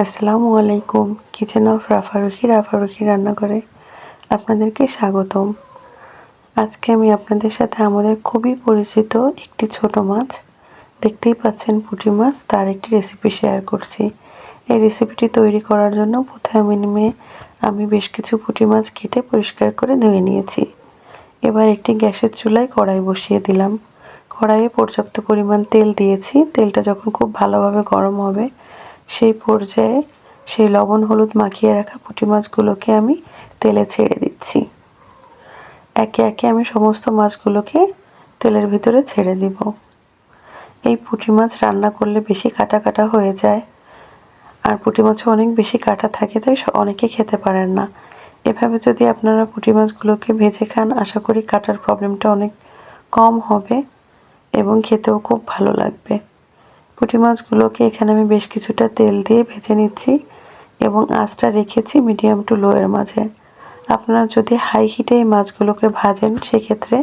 আসসালামু আলাইকুম। Kitchen of রাফারুখি রান্নাঘরে আপনাদেরকে স্বাগতম। আজকে আমি আপনাদের সাথে আমাদের খুবই পরিচিত একটি ছোট মাছ, দেখতেই পাচ্ছেন পুঁটি মাছ, তার একটি রেসিপি শেয়ার করছি। এই রেসিপিটি তৈরি করার জন্য প্রথমে আমি বেশ কিছু পুঁটি মাছ কেটে পরিষ্কার করে ধুয়ে নিয়েছি। এবার একটি গ্যাসের চুলায় কড়াই বসিয়ে দিলাম। কড়াইয়ে পর্যাপ্ত পরিমাণ তেল দিয়েছি। তেলটা যখন খুব ভালোভাবে গরম হবে সেই পর্যায়ে সেই লবণ হলুদ মাখিয়ে রাখা পুঁটি মাছগুলোকে আমি তেলে ছেড়ে দিচ্ছি। একে একে আমি সমস্ত মাছগুলোকে তেলের ভিতরে ছেড়ে দিব। এই পুঁটি মাছ রান্না করলে বেশি কাটা কাটা হয়ে যায়, আর পুঁটি মাছে অনেক বেশি কাটা থাকে, তাই অনেকে খেতে পারেন না। এভাবে যদি আপনারা পুঁটি মাছগুলোকে ভেজে খান, আশা করি কাটার প্রবলেমটা অনেক কম হবে এবং খেতেও খুব ভালো লাগবে। পুঁটি মাছগুলোকে এখানে আমি বেশ কিছুটা তেল দিয়ে ভেজে নিচ্ছি এবং আঁচটা রেখেছি মিডিয়াম টু লোয়ের মাঝে। আপনারা যদি হাই হিটে এই মাছগুলোকে ভাজেন সেক্ষেত্রে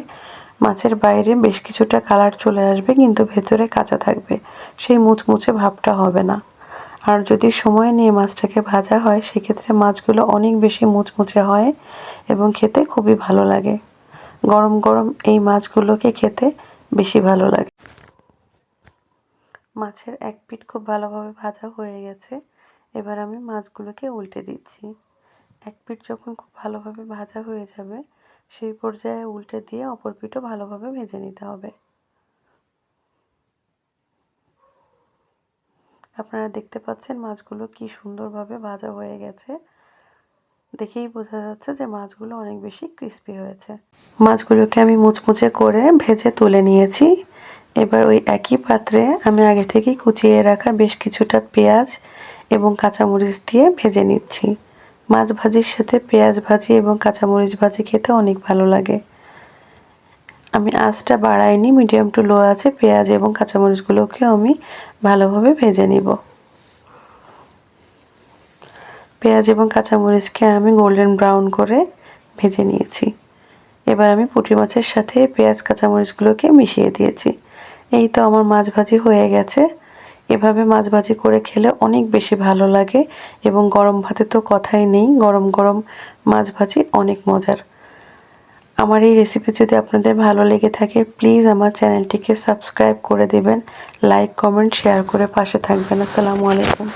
মাছের বাইরে বেশ কিছুটা কালার চলে আসবে, কিন্তু ভেতরে কাঁচা থাকবে, সেই মুচমুচে ভাবটা হবে না। আর যদি সময় নিয়ে মাছটাকে ভাজা হয় সেক্ষেত্রে মাছগুলো অনেক বেশি মুচমুচে হয় এবং খেতে খুবই ভালো লাগে। গরম গরম এই মাছগুলোকে খেতে বেশি ভালো লাগে। মাছের এক পিঠ খুব ভালোভাবে ভাজা হয়ে গেছে। এবার আমি মাছগুলোকে উল্টে দিচ্ছি। এক পিঠ যখন খুব ভালোভাবে ভাজা হয়ে যাবে সেই পর্যায়ে উল্টে দিয়ে অপর পিঠও ভালোভাবে ভেজে নিতে হবে। আপনারা দেখতে পাচ্ছেন মাছগুলো কি সুন্দরভাবে ভাজা হয়ে গেছে। দেখেই বোঝা যাচ্ছে যে মাছগুলো অনেক বেশি ক্রিস্পি হয়েছে। মাছগুলোকে আমি মুচমুচে করে ভেজে তুলে নিয়েছি। এবার ওই একই পাত্রে আমি আগে থেকেই কুচিয়ে রাখা বেশ কিছুটা পেঁয়াজ এবং কাঁচামরিচ দিয়ে ভেজে নিচ্ছি। মাছ ভাজির সাথে পেঁয়াজ ভাজি এবং কাঁচামরিচ ভাজি খেতে অনেক ভালো লাগে। আমি আঁচটা বাড়াইনি, মিডিয়াম টু লো আছে পেঁয়াজ এবং কাঁচামরিচগুলোকেও আমি ভালোভাবে ভেজে নিব। পেঁয়াজ এবং কাঁচামরিচকে আমি গোল্ডেন ব্রাউন করে ভেজে নিয়েছি। এবার আমি পুঁটি মাছের সাথে পেঁয়াজ কাঁচামরিচগুলোকে মিশিয়ে দিয়েছি। এই তো আমার মাছ ভাজি হয়ে গেছে। এভাবে মাছ ভাজি করে খেলে অনেক বেশি ভালো লাগে এবং গরম ভাতে তো কথাই নেই, গরম গরম মাছ ভাজি অনেক মজার। আমার এই রেসিপি যদি আপনাদের ভালো লেগে থাকে প্লিজ আমার চ্যানেলটিকে সাবস্ক্রাইব করে দেবেন, লাইক কমেন্ট শেয়ার করে পাশে থাকবেন। আসসালামু আলাইকুম।